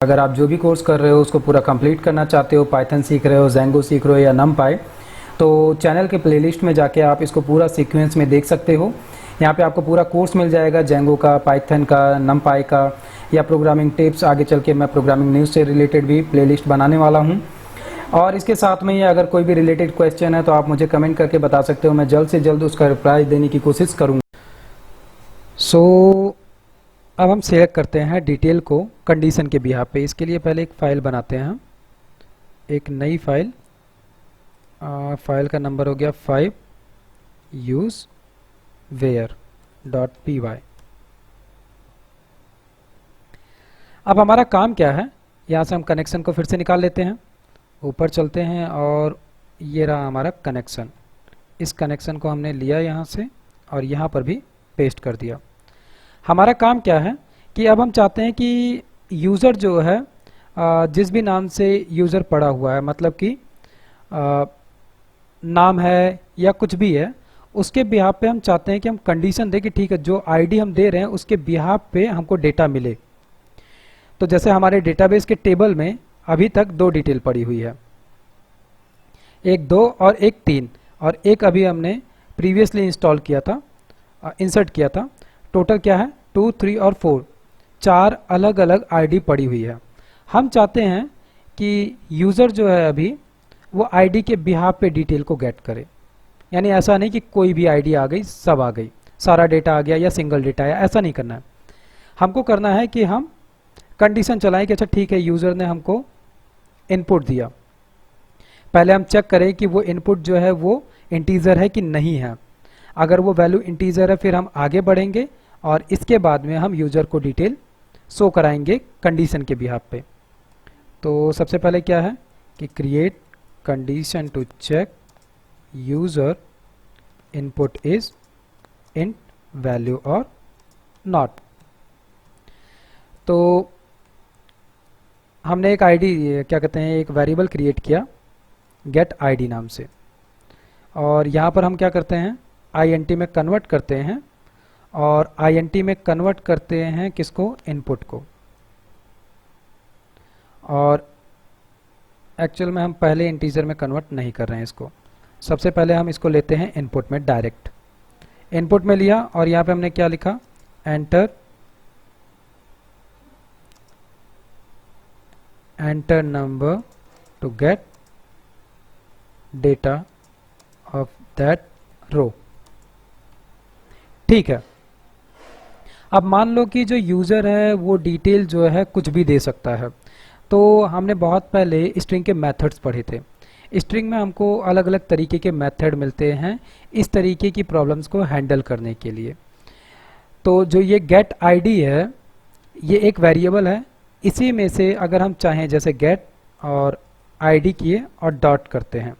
अगर आप जो भी कोर्स कर रहे हो उसको पूरा कंप्लीट करना चाहते हो, पाइथन सीख रहे हो, जेंगो सीख रहे हो या नमपाई, तो चैनल के प्लेलिस्ट में जाके आप इसको पूरा सीक्वेंस में देख सकते हो। यहाँ पे आपको पूरा कोर्स मिल जाएगा, जेंगो का, पाइथन का, नमपाई का, या प्रोग्रामिंग टिप्स। आगे चल के मैं प्रोग्रामिंग न्यूज़ से रिलेटेड भी प्लेलिस्ट बनाने वाला हूँ। और इसके साथ में ही अगर कोई भी रिलेटेड क्वेश्चन है तो आप मुझे कमेंट करके बता सकते हो, मैं जल्द से जल्द उसका रिप्लाई देने की कोशिश करूँगा। अब हम सेलेक्ट करते हैं डिटेल को कंडीशन के बिहाफ पे। इसके लिए पहले एक फ़ाइल बनाते हैं हम, एक नई फाइल। फाइल का नंबर हो गया 5 useWhere.py। अब हमारा काम क्या है, यहाँ से हम कनेक्शन को फिर से निकाल लेते हैं, ऊपर चलते हैं और ये रहा हमारा कनेक्शन। इस कनेक्शन को हमने लिया यहाँ से और यहाँ पर भी पेस्ट कर दिया। हमारा काम क्या है कि अब हम चाहते हैं कि यूज़र जो है जिस भी नाम से यूज़र पड़ा हुआ है, मतलब कि नाम है या कुछ भी है, उसके बिहाफ पे हम चाहते हैं कि हम कंडीशन दें कि ठीक है जो आईडी हम दे रहे हैं उसके बिहाफ पे हमको डेटा मिले। तो जैसे हमारे डेटाबेस के टेबल में अभी तक 2 डिटेल पड़ी हुई है, एक 2 और एक 3, और एक अभी हमने प्रीवियसली इंस्टॉल किया था, इंसर्ट किया था। टोटल क्या है 2, 3 और 4, 4 अलग अलग आईडी पड़ी हुई है। हम चाहते हैं कि यूज़र जो है अभी वो आईडी के बिहाफ पे डिटेल को गेट करे। यानी ऐसा नहीं कि कोई भी आईडी आ गई, सब आ गई, सारा डेटा आ गया या सिंगल डेटा आया, ऐसा नहीं करना है। हमको करना है कि हम कंडीशन चलाएं कि अच्छा ठीक है यूज़र ने हमको इनपुट दिया, पहले हम चेक करें कि वो इनपुट जो है वो इंटीजर है कि नहीं है। अगर वो वैल्यू इंटीजर है फिर हम आगे बढ़ेंगे और इसके बाद में हम यूज़र को डिटेल शो कराएंगे कंडीशन के बिहाफ पे। तो सबसे पहले क्या है कि create condition to check user input is int value और नॉट। तो हमने एक आईडी क्या कहते हैं एक वेरिएबल क्रिएट किया गेट आईडी नाम से, और यहाँ पर हम क्या करते हैं INT में कन्वर्ट करते हैं, और INT में कन्वर्ट करते हैं किसको, इनपुट को। और एक्चुअल में हम पहले इंटीजर में कन्वर्ट नहीं कर रहे हैं इसको, सबसे पहले हम इसको लेते हैं इनपुट में डायरेक्ट। इनपुट में लिया और यहाँ पे हमने क्या लिखा, enter number to get data of that row. ठीक है। अब मान लो कि जो यूज़र है वो डिटेल जो है कुछ भी दे सकता है। तो हमने बहुत पहले स्ट्रिंग के मेथड्स पढ़े थे। स्ट्रिंग में हमको अलग अलग तरीके के मेथड मिलते हैं इस तरीके की प्रॉब्लम्स को हैंडल करने के लिए। तो जो ये गेट आईडी है ये एक वेरिएबल है, इसी में से अगर हम चाहें जैसे गेट और आईडी किए और डॉट करते हैं,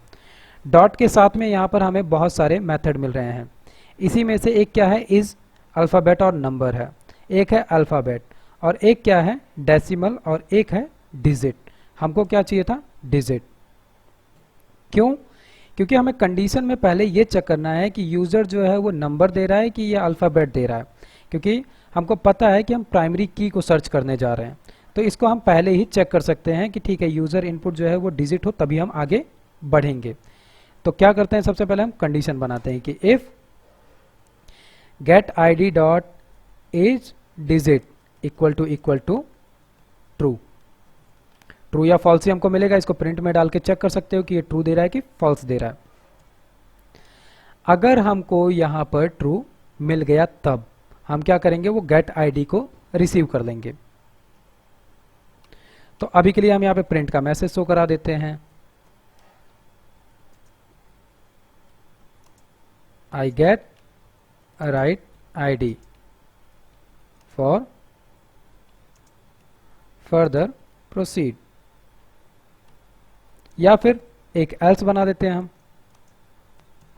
डॉट के साथ में यहाँ पर हमें बहुत सारे मेथड मिल रहे हैं। इसी में से एक क्या है इज अल्फ़ाबेट और नंबर है, एक है अल्फ़ाबेट, और एक क्या है डेसिमल, और एक है डिजिट। हमको क्या चाहिए था, डिजिट। क्यों? क्योंकि हमें कंडीशन में पहले ये चेक करना है कि यूज़र जो है वो नंबर दे रहा है कि ये अल्फ़ाबेट दे रहा है, क्योंकि हमको पता है कि हम प्राइमरी की को सर्च करने जा रहे हैं। तो इसको हम पहले ही चेक कर सकते हैं कि ठीक है यूज़र इनपुट जो है वो डिजिट हो, तभी हम आगे बढ़ेंगे। तो क्या करते हैं, सबसे पहले हम कंडीशन बनाते हैं कि if get ID dot is digit equal to true. True या फॉल्स ही हमको मिलेगा, इसको प्रिंट में डाल के चेक कर सकते हो कि ये ट्रू दे रहा है कि फॉल्स दे रहा है। अगर हमको यहां पर ट्रू मिल गया तब हम क्या करेंगे, वो गेट आईडी को रिसीव कर लेंगे। तो अभी के लिए हम यहां पे प्रिंट का मैसेज शो करा देते हैं, I get a right ID for further proceed, या फिर एक else बना देते हैं हम,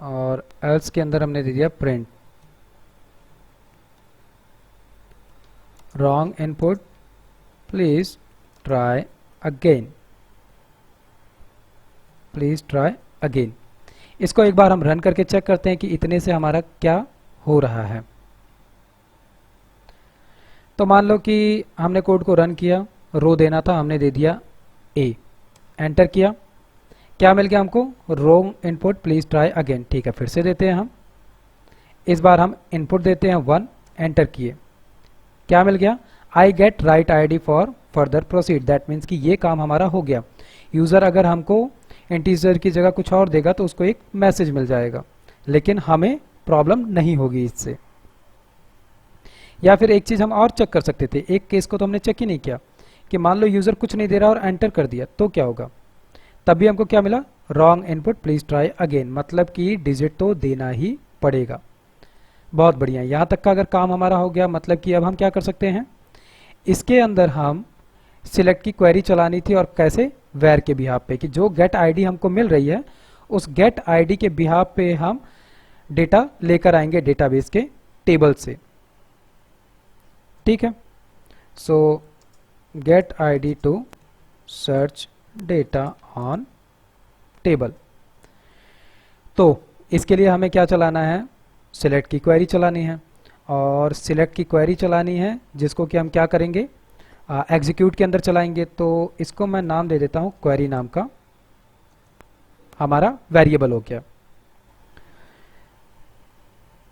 और else के अंदर हमने दे दिया print wrong input please try again, please try again। इसको एक बार हम रन करके चेक करते हैं कि इतने से हमारा क्या हो रहा है। तो मान लो कि हमने कोड को रन किया, रो देना था, हमने दे दिया ए, एंटर किया। क्या मिल गया हमको? Wrong input, please try again. ठीक है, फिर से देते हैं हम। इस बार हम इनपुट देते हैं 1, एंटर किए। क्या मिल गया? I get right ID for further proceed. That means कि ये काम हमारा हो गया। यूजर अगर हमको इंटीजर की जगह कुछ और देगा तो उसको एक मैसेज मिल जाएगा, लेकिन हमें प्रॉब्लम नहीं होगी इससे। या फिर एक चीज हम और चेक कर सकते थे, एक केस को तो हमने चेक ही नहीं किया कि मान लो यूजर कुछ नहीं दे रहा और एंटर कर दिया तो क्या होगा। तब भी हमको क्या मिला? Wrong input, please try again. मतलब कि डिजिट तो देना ही पड़ेगा। बहुत बढ़िया, यहां तक का अगर काम हमारा हो गया, मतलब कि अब हम क्या कर सकते हैं, इसके अंदर हम सिलेक्ट की क्वेरी चलानी थी। और कैसे? वेयर के बिहाफ पे, कि जो गेट आईडी हमको मिल रही है उस गेट आईडी के बिहाफ पे हम डेटा लेकर आएंगे डेटाबेस के टेबल से। ठीक है, so get ID to search data on table. तो इसके लिए हमें क्या चलाना है? सिलेक्ट की क्वेरी चलानी है। और सिलेक्ट की क्वेरी चलानी है जिसको कि हम क्या करेंगे, एग्जीक्यूट के अंदर चलाएंगे। तो इसको मैं नाम दे देता हूं क्वेरी नाम का, हमारा वेरिएबल हो गया।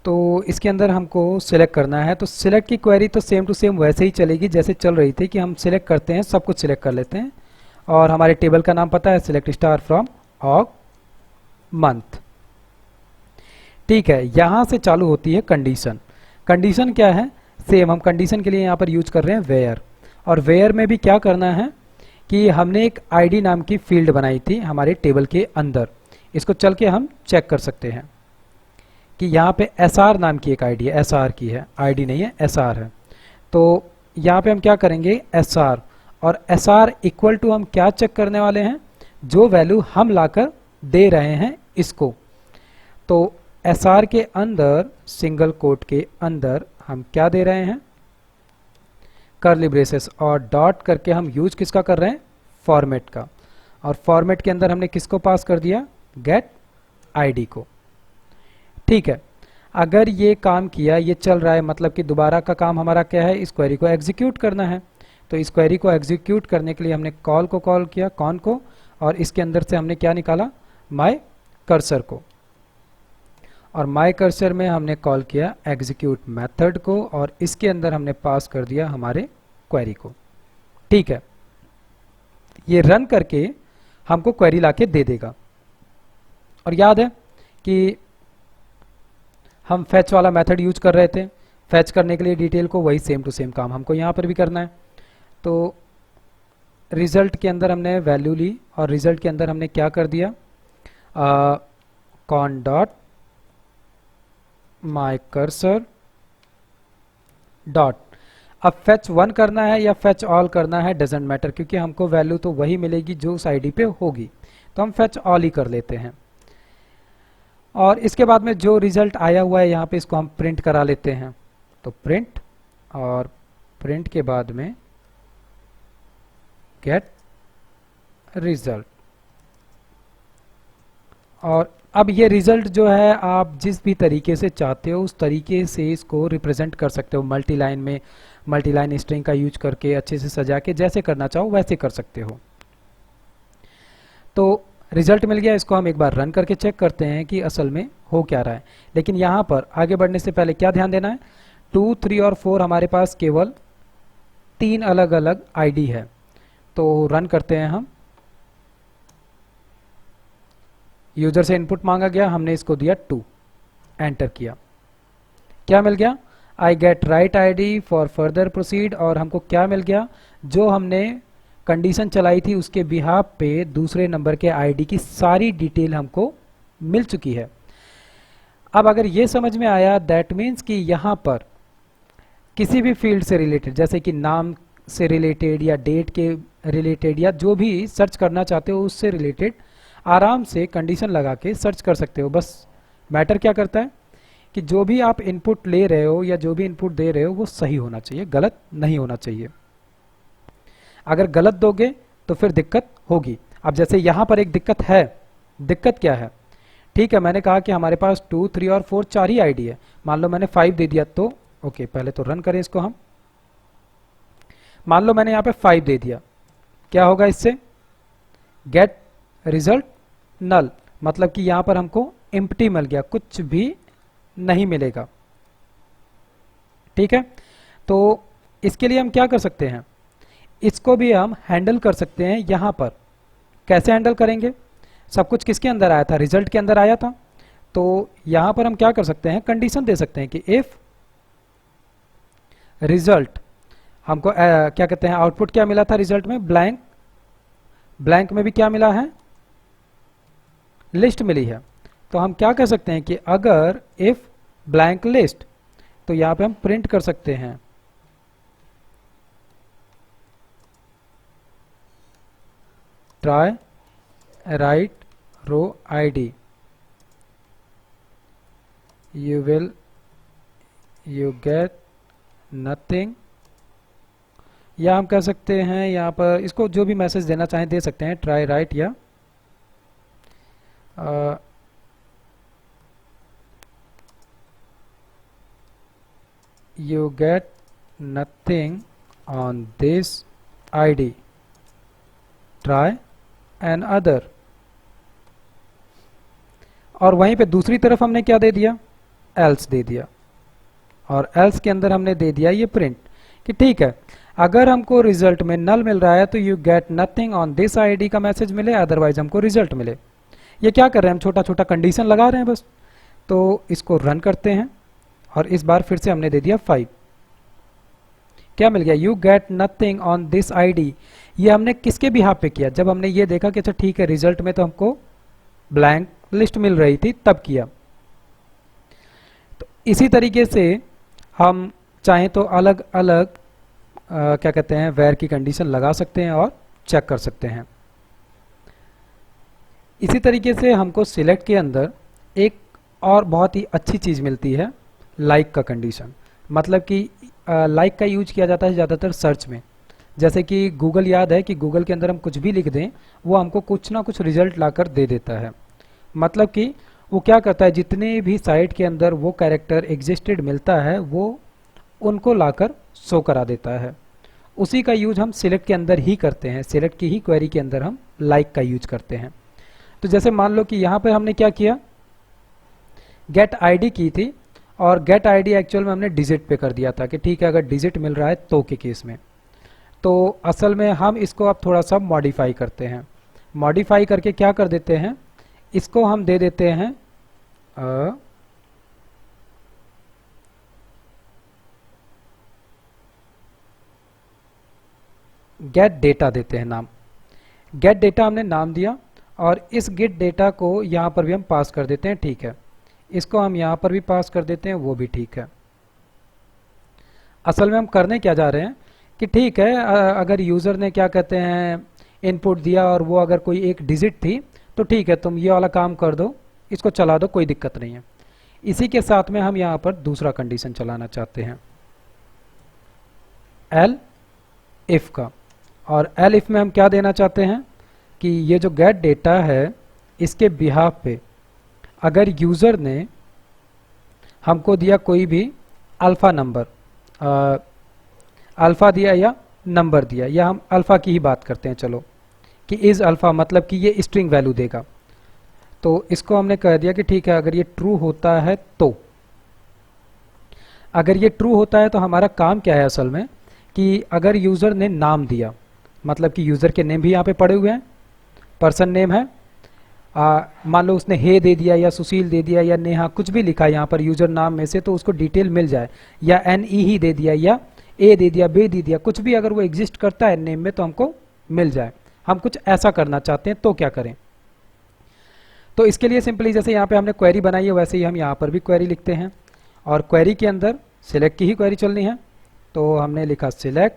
तो इसके अंदर हमको सिलेक्ट करना है। तो सिलेक्ट की क्वेरी तो सेम टू सेम वैसे ही चलेगी जैसे चल रही थी, कि हम सिलेक्ट करते हैं, सब कुछ सिलेक्ट कर लेते हैं। और हमारे टेबल का नाम पता है, select star from Aug month. ठीक है, यहां से चालू होती है कंडीशन। कंडीशन क्या है? सेम हम कंडीशन के लिए यहां पर यूज कर रहे हैं वेयर। और वेयर में भी क्या करना है कि हमने एक आईडी नाम की फील्ड बनाई थी हमारे टेबल के अंदर। इसको चल के हम चेक कर सकते हैं कि यहाँ पे एसआर नाम की एक आईडी है, एसआर की है, आईडी नहीं है, एसआर है। तो यहाँ पे हम क्या करेंगे, एसआर। और एसआर इक्वल टू हम क्या चेक करने वाले हैं? जो वैल्यू हम लाकर दे रहे हैं इसको। तो एसआर के अंदर सिंगल कोट के अंदर हम क्या दे रहे हैं? कर्ली ब्रेसेस और डॉट करके हम यूज किसका कर रहे हैं? फॉर्मेट का। और फॉर्मेट के अंदर हमने किसको पास कर दिया? गेट आईडी को। ठीक है, अगर ये काम किया, ये चल रहा है, मतलब कि दोबारा का काम हमारा क्या है? इस क्वेरी को एग्जीक्यूट करना है। तो इस क्वेरी को एग्जीक्यूट करने के लिए हमने कॉल को कॉल किया, कौन को, और इसके अंदर से हमने क्या निकाला? माय कर्सर को। और माय कर्सर में हमने कॉल किया एग्जीक्यूट मेथड को, और इसके अंदर हमने पास कर दिया हमारे क्वेरी को। ठीक है, ये रन करके हमको क्वेरी लाके दे देगा। और याद है कि हम फैच वाला मेथड यूज कर रहे थे, फैच करने के लिए डिटेल को, वही सेम टू सेम काम हमको यहाँ पर भी करना है। तो रिजल्ट के अंदर हमने वैल्यू ली और रिजल्ट के अंदर हमने क्या कर दिया? Cone dot my cursor dot. अब फेच 1 करना है या फेच ऑल करना है डजेंट मैटर, क्योंकि हमको वैल्यू तो वही मिलेगी जो उस आईडी पे होगी। तो हम फेच ऑल ही कर लेते हैं। और इसके बाद में जो रिजल्ट आया हुआ है यहाँ पे, इसको हम प्रिंट करा लेते हैं। तो प्रिंट, और प्रिंट के बाद में गेट रिजल्ट। और अब ये रिजल्ट जो है आप जिस भी तरीके से चाहते हो उस तरीके से इसको रिप्रेजेंट कर सकते हो। मल्टी लाइन में, मल्टी लाइन स्ट्रिंग का यूज करके अच्छे से सजा के जैसे करना चाहो वैसे कर सकते हो। तो रिजल्ट मिल गया, इसको हम एक बार रन करके चेक करते हैं कि असल में हो क्या रहा है। लेकिन यहाँ पर आगे बढ़ने से पहले क्या ध्यान देना है? 2, 3 और 4 हमारे पास केवल 3 अलग अलग आईडी है। तो रन करते हैं हम। यूजर से इनपुट मांगा गया, हमने इसको दिया 2, एंटर किया। क्या मिल गया? I get right ID for further proceed. और हमको क्या मिल गया? जो हमने कंडीशन चलाई थी उसके बिहाफ पे दूसरे नंबर के आईडी की सारी डिटेल हमको मिल चुकी है। अब अगर ये समझ में आया, दैट मीन्स कि यहाँ पर किसी भी फील्ड से रिलेटेड, जैसे कि नाम से रिलेटेड या डेट के रिलेटेड या जो भी सर्च करना चाहते हो उससे रिलेटेड आराम से कंडीशन लगा के सर्च कर सकते हो। बस मैटर क्या करता है कि जो भी आप इनपुट ले रहे हो या जो भी इनपुट दे रहे हो वो सही होना चाहिए, गलत नहीं होना चाहिए। अगर गलत दोगे तो फिर दिक्कत होगी। अब जैसे यहाँ पर एक दिक्कत है। दिक्कत क्या है? ठीक है, मैंने कहा कि हमारे पास 2, 3 और 4 4 ही आईडी है। मान लो मैंने 5 दे दिया तो ओके, पहले तो रन करें इसको हम। मान लो मैंने यहाँ पे 5 दे दिया, क्या होगा इससे? गेट रिजल्ट नल, मतलब कि यहाँ पर हमको एम्प्टी मिल गया, कुछ भी नहीं मिलेगा। ठीक है, तो इसके लिए हम क्या कर सकते हैं, इसको भी हम हैंडल कर सकते हैं। यहाँ पर कैसे हैंडल करेंगे? सब कुछ किसके अंदर आया था? रिजल्ट के अंदर आया था। तो यहाँ पर हम क्या कर सकते हैं, कंडीशन दे सकते हैं कि इफ रिजल्ट, हमको क्या कहते हैं, आउटपुट क्या मिला था रिजल्ट में? ब्लैंक। ब्लैंक में भी क्या मिला है? लिस्ट मिली है। तो हम क्या कर सकते हैं कि अगर इफ ब्लैंक लिस्ट, तो यहाँ पे हम प्रिंट कर सकते हैं try write row ID, you get nothing. या हम कह सकते हैं यहाँ पर इसको जो भी मैसेज देना चाहें दे सकते हैं, ट्राई राइट या you get nothing on this ID, try another। और वहीं पे दूसरी तरफ हमने क्या दे दिया? else दे दिया, और else के अंदर हमने दे दिया ये प्रिंट कि ठीक है, अगर हमको रिजल्ट में नल मिल रहा है तो you get nothing on this ID का मैसेज मिले, अदरवाइज हमको रिजल्ट मिले। ये क्या कर रहे हैं, हम छोटा छोटा कंडीशन लगा रहे हैं बस। तो इसको रन करते हैं और इस बार फिर से हमने दे दिया 5। क्या मिल गया? You get nothing on this ID. ये हमने किसके बिहाफ पे किया? जब हमने ये देखा कि अच्छा ठीक है, रिजल्ट में तो हमको ब्लैंक लिस्ट मिल रही थी, तब किया। तो इसी तरीके से हम चाहें तो अलग अलग क्या कहते हैं, वेयर की कंडीशन लगा सकते हैं और चेक कर सकते हैं। इसी तरीके से हमको सिलेक्ट के अंदर एक और बहुत ही अच्छी चीज़ मिलती है, लाइक का कंडीशन। मतलब कि लाइक का यूज किया जाता है ज़्यादातर सर्च में। जैसे कि गूगल, याद है कि गूगल के अंदर हम कुछ भी लिख दें, वो हमको कुछ ना कुछ रिजल्ट लाकर दे देता है। मतलब कि वो क्या करता है, जितने भी साइट के अंदर वो कैरेक्टर एग्जिस्टेड मिलता है वो उनको लाकर शो करा देता है। उसी का यूज हम सिलेक्ट के अंदर ही करते हैं, सिलेक्ट की ही क्वेरी के अंदर हम लाइक का यूज करते हैं। तो जैसे मान लो कि यहाँ पर हमने क्या किया, गेट आईडी की थी, और गेट आईडी एक्चुअल में हमने डिजिट पे कर दिया था कि ठीक है, अगर डिजिट मिल रहा है तो के केस में। तो असल में हम इसको अब थोड़ा सा मॉडिफाई करते हैं। मॉडिफाई करके क्या कर देते हैं, इसको हम दे देते हैं गेट डेटा देते हैं नाम। गेट डेटा हमने नाम दिया, और इस गेट डेटा को यहाँ पर भी हम पास कर देते हैं। ठीक है, इसको हम यहाँ पर भी पास कर देते हैं, वो भी ठीक है। असल में हम करने क्या जा रहे हैं कि ठीक है, अगर यूज़र ने क्या कहते हैं इनपुट दिया और वो अगर कोई एक डिजिट थी, तो ठीक है, तुम ये वाला काम कर दो, इसको चला दो, कोई दिक्कत नहीं है। इसी के साथ में हम यहाँ पर दूसरा कंडीशन चलाना चाहते हैं, एल इफ का। और एल इफ में हम क्या देना चाहते हैं कि ये जो गेट डेटा है, इसके बिहाफ पे अगर यूज़र ने हमको दिया कोई भी अल्फ़ा नंबर, अल्फ़ा दिया या नंबर दिया, या हम अल्फ़ा की ही बात करते हैं चलो, कि इज़ अल्फ़ा, मतलब कि ये स्ट्रिंग वैल्यू देगा। तो इसको हमने कह दिया कि ठीक है, अगर ये ट्रू होता है तो, अगर ये ट्रू होता है तो हमारा काम क्या है असल में, कि अगर यूज़र ने नाम दिया, मतलब कि यूज़र के नेम भी यहाँ पे पड़े हुए हैं, पर्सन नेम है, मान लो उसने हे दे दिया या सुशील दे दिया या नेहा, कुछ भी लिखा यहाँ पर यूज़र नाम में से, तो उसको डिटेल मिल जाए, या एन ई ही दे दिया या ए दे दिया, बे दे दिया, कुछ भी अगर वो एग्जिस्ट करता है नेम में तो हमको मिल जाए। हम कुछ ऐसा करना चाहते हैं तो क्या करें? तो इसके लिए सिंपली जैसे यहाँ पे हमने क्वेरी बनाई है, वैसे ही हम यहाँ पर भी क्वेरी लिखते हैं, और क्वेरी के अंदर सिलेक्ट की ही क्वेरी चलनी है। तो हमने लिखा सिलेक्ट,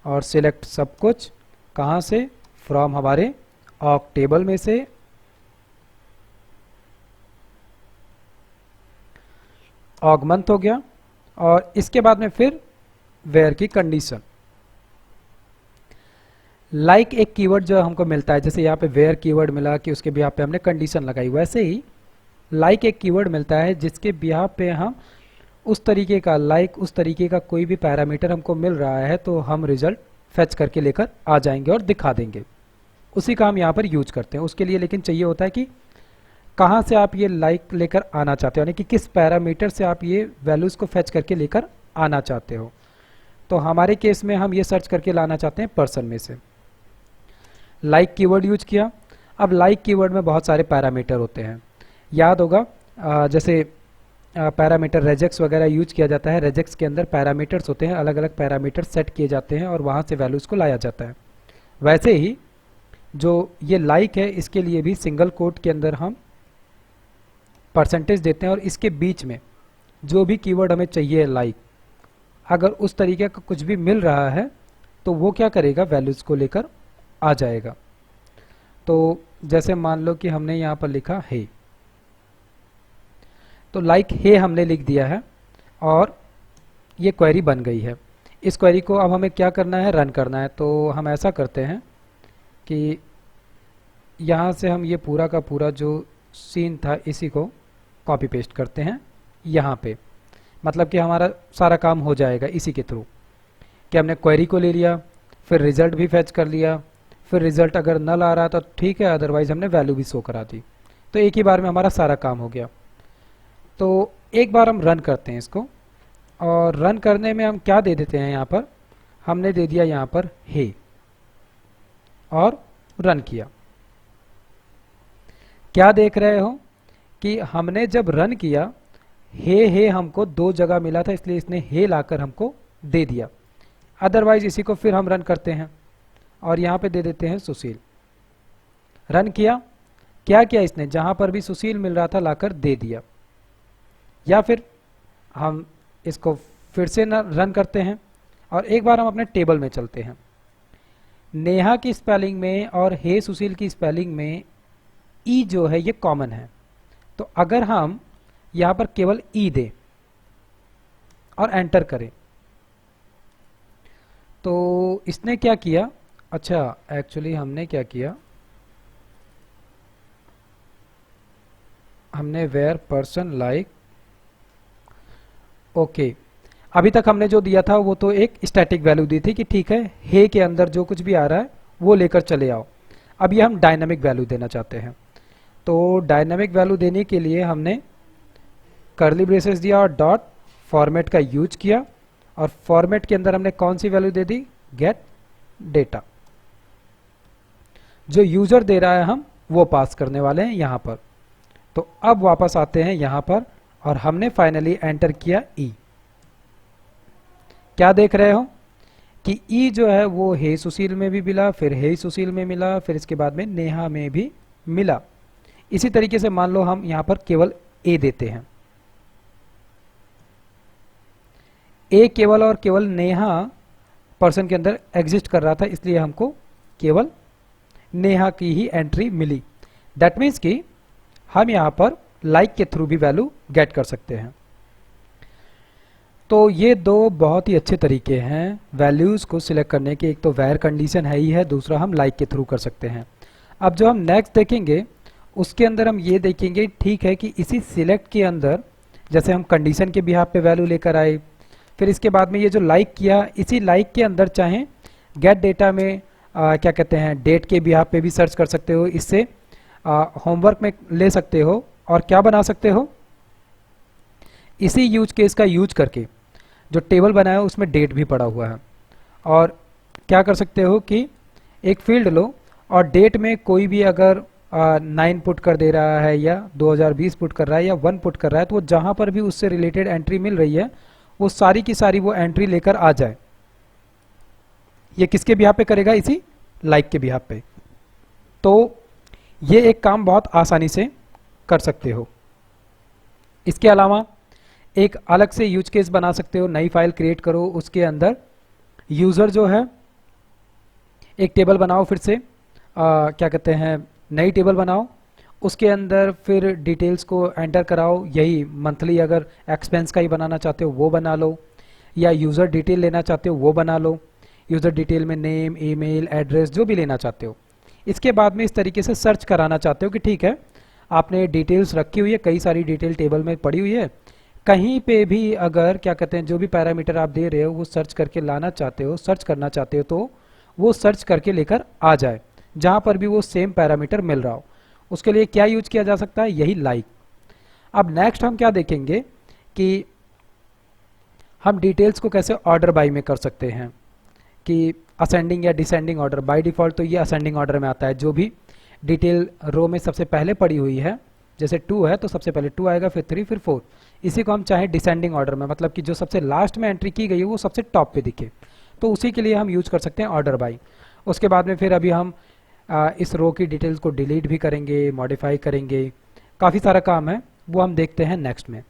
और सिलेक्ट सब कुछ कहाँ से, फ्रॉम हमारे ऑक टेबल में से, ऑगमंथ हो गया, और इसके बाद में फिर वेयर की कंडीशन। लाइक एक कीवर्ड जो हमको मिलता है, जैसे यहाँ पे वेयर कीवर्ड मिला कि उसके बिहाफ पे हमने कंडीशन लगाई, वैसे ही लाइक एक कीवर्ड मिलता है जिसके बिहाफ पे हम उस तरीके का, लाइक उस तरीके का कोई भी पैरामीटर हमको मिल रहा है तो हम रिजल्ट फेच करके लेकर आ जाएंगे और दिखा देंगे। उसी का हम यहाँ पर यूज करते हैं। उसके लिए लेकिन चाहिए होता है कि कहाँ से आप ये लाइक लेकर आना चाहते हो, यानी कि किस पैरामीटर से आप ये वैल्यूज़ को फेच करके लेकर आना चाहते हो। तो हमारे केस में हम ये सर्च करके लाना चाहते हैं पर्सन में से। लाइक कीवर्ड यूज किया। अब लाइक कीवर्ड में बहुत सारे पैरामीटर होते हैं, याद होगा जैसे पैरामीटर रेजेक्स वगैरह यूज किया जाता है। रेजेक्स के अंदर पैरामीटर्स होते हैं, अलग अलग पैरामीटर सेट किए जाते हैं और वहाँ से वैल्यूज़ को लाया जाता है। वैसे ही जो ये लाइक है, इसके लिए भी सिंगल कोट के अंदर हम परसेंटेज देते हैं और इसके बीच में जो भी कीवर्ड हमें चाहिए लाइक, अगर उस तरीके का कुछ भी मिल रहा है तो वो क्या करेगा, वैल्यूज़ को लेकर आ जाएगा। तो जैसे मान लो कि हमने यहाँ पर लिखा है, तो लाइक है हमने लिख दिया है और ये क्वेरी बन गई है। इस क्वेरी को अब हमें क्या करना है, रन करना है। तो हम ऐसा करते हैं कि यहाँ से हम ये पूरा का पूरा जो सीन था इसी को कॉपी पेस्ट करते हैं यहाँ पे, मतलब कि हमारा सारा काम हो जाएगा इसी के थ्रू कि हमने क्वेरी को ले लिया, फिर रिजल्ट भी फैच कर लिया, फिर रिजल्ट अगर नल आ रहा तो ठीक है, अदरवाइज हमने वैल्यू भी शो करा दी। तो एक ही बार में हमारा सारा काम हो गया। तो एक बार हम रन करते हैं इसको, और रन करने में हम क्या दे देते हैं, यहाँ पर हमने दे दिया यहाँ पर हे और रन किया। क्या देख रहे हो कि हमने जब रन किया हे हमको दो जगह मिला था, इसलिए इसने हे लाकर हमको दे दिया। अदरवाइज इसी को फिर हम रन करते हैं और यहाँ पे दे देते हैं सुशील। रन किया, क्या किया इसने, जहाँ पर भी सुशील मिल रहा था लाकर दे दिया। या फिर हम इसको फिर से रन करते हैं और एक बार हम अपने टेबल में चलते हैं। नेहा की स्पेलिंग में और हे सुशील की स्पेलिंग में ई जो है ये कॉमन है। तो अगर हम यहाँ पर केवल ई दें और एंटर करें तो इसने क्या किया, अच्छा एक्चुअली हमने क्या किया, हमने वेयर पर्सन लाइक, ओके। अभी तक हमने जो दिया था वो तो एक स्टैटिक वैल्यू दी थी कि ठीक है हे के अंदर जो कुछ भी आ रहा है वो लेकर चले आओ। अब ये हम डायनामिक वैल्यू देना चाहते हैं। तो डायनामिक वैल्यू देने के लिए हमने कर्ली ब्रेसेस दिया और डॉट फॉर्मेट का यूज किया, और फॉर्मेट के अंदर हमने कौन सी वैल्यू दे दी, गेट डेटा। जो यूजर दे रहा है हम वो पास करने वाले हैं यहाँ पर। तो अब वापस आते हैं यहाँ पर और हमने फाइनली एंटर किया ई। क्या देख रहे हो कि ई जो है वो हे सुशील में भी मिला, फिर हे सुशील में मिला, फिर इसके बाद में नेहा में भी मिला। इसी तरीके से मान लो हम यहाँ पर केवल ए देते हैं, ए केवल और केवल नेहा पर्सन के अंदर एग्जिस्ट कर रहा था, इसलिए हमको केवल नेहा की ही एंट्री मिली। दैट मीन्स कि हम यहाँ पर लाइक के थ्रू भी वैल्यू गेट कर सकते हैं। तो ये दो बहुत ही अच्छे तरीके हैं वैल्यूज़ को सिलेक्ट करने के। एक तो वेयर कंडीशन है ही है, दूसरा हम लाइक के थ्रू कर सकते हैं। अब जो हम नेक्स्ट देखेंगे उसके अंदर हम ये देखेंगे, ठीक है कि इसी सिलेक्ट के अंदर जैसे हम कंडीशन के बिहाफ पे वैल्यू लेकर आए, फिर इसके बाद में ये जो लाइक किया, इसी लाइक के अंदर चाहे गेट डेटा में क्या कहते हैं डेट के बिहाफ पे भी सर्च कर सकते हो। इससे होमवर्क में ले सकते हो और क्या बना सकते हो, इसी यूज केस का यूज करके जो टेबल बनाया उसमें डेट भी पड़ा हुआ है। और क्या कर सकते हो कि एक फील्ड लो और डेट में कोई भी अगर 9 पुट कर दे रहा है या 2020 पुट कर रहा है या 1 पुट कर रहा है, तो वो जहाँ पर भी उससे रिलेटेड एंट्री मिल रही है वो सारी की सारी वो एंट्री लेकर आ जाए। ये किसके बिहाफ पे करेगा, इसी लाइक के बिहाफ पे। तो ये एक काम बहुत आसानी से कर सकते हो। इसके अलावा एक अलग से यूज केस बना सकते हो, नई फाइल क्रिएट करो, उसके अंदर यूज़र जो है एक टेबल बनाओ, फिर से क्या कहते हैं नई टेबल बनाओ, उसके अंदर फिर डिटेल्स को एंटर कराओ। यही मंथली अगर एक्सपेंस का ही बनाना चाहते हो वो बना लो, या यूज़र डिटेल लेना चाहते हो वो बना लो। यूज़र डिटेल में नेम, ईमेल, एड्रेस जो भी लेना चाहते हो। इसके बाद में इस तरीके से सर्च कराना चाहते हो कि ठीक है आपने डिटेल्स रखी हुई है, कई सारी डिटेल टेबल में पड़ी हुई है, कहीं पे भी अगर क्या कहते हैं जो भी पैरामीटर आप दे रहे हो वो सर्च करके लाना चाहते हो, सर्च करना चाहते हो, तो वो सर्च करके लेकर आ जाए, जहाँ पर भी वो सेम पैरामीटर मिल रहा हो। उसके लिए क्या यूज किया जा सकता है, यही लाइक। अब नेक्स्ट हम क्या देखेंगे कि हम डिटेल्स को कैसे ऑर्डर बाय में कर सकते हैं, कि असेंडिंग या डिसेंडिंग ऑर्डर। बाय डिफ़ॉल्ट तो ये असेंडिंग ऑर्डर में आता है, जो भी डिटेल रो में सबसे पहले पड़ी हुई है, जैसे 2 है तो सबसे पहले 2 आएगा, फिर 3, फिर 4। इसी को हम चाहे डिसेंडिंग ऑर्डर में, मतलब कि जो सबसे लास्ट में एंट्री की गई है वो सबसे टॉप पे दिखे, तो उसी के लिए हम यूज कर सकते हैं ऑर्डर बाय। उसके बाद में फिर अभी हम इस रो की डिटेल्स को डिलीट भी करेंगे, मॉडिफाई करेंगे, काफ़ी सारा काम है, वो हम देखते हैं नेक्स्ट में।